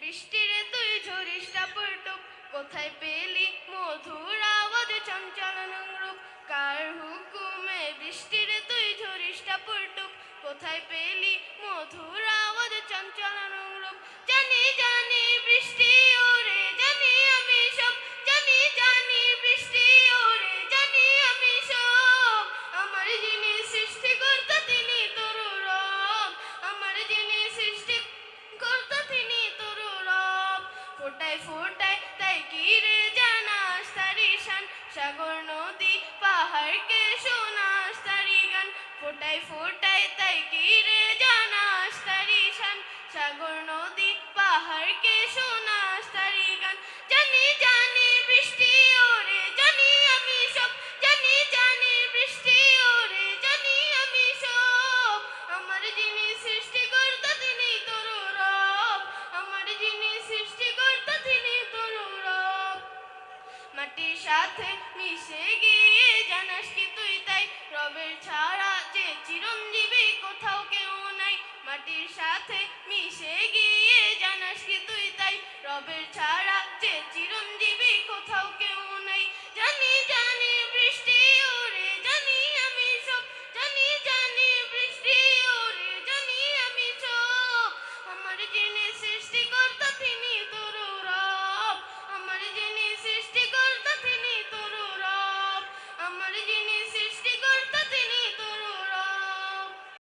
বৃষ্টিরে তুই ঝরিস টাপুর টুপ, কোথায় পেলি মধুর আওয়াজ চঞ্চল রূপ? কার হুকুমে বৃষ্টিরে তুই ঝরিস টাপুর টুপ, কোথায় পেলি মধুর আওয়াজ চঞ্চল রূপ? জানি জানি বৃষ্টি ওরে জানি আমি সব, জানি জানি বৃষ্টি ওরে জানি আমি সব। আমার যিনি সৃষ্টিকর্তা তিনি তরু রব, আমার যিনি সৃষ্টিকর্তা তিনি তরু রব। ফোটায় ফোটায় তাই কি রে জানাস তারি শান, সাগর নদী পাহাড়কে শোনাস তারি গান। ফোটায় ফোটায় তাই কি রে জানাস তারি শান, সাগর নদী পাহাড়কে শোনাস তারি গান। জানি জানি বৃষ্টি ওরে জানি আমি সব, জানি জানি বৃষ্টি ওরে জানি আমি সব। আমার যিনি সৃষ্টিকর্তা তিনি তরু রব, আমার যিনি সৃষ্টিকর্তা তিনি তরু রব। মাটির সাথে মিশে গিয়ে জানাস কি তুই তাই, রবের ছাড়া যে চিরঞ্জীবী কোথাও কেউ নাই। মাটির সাথে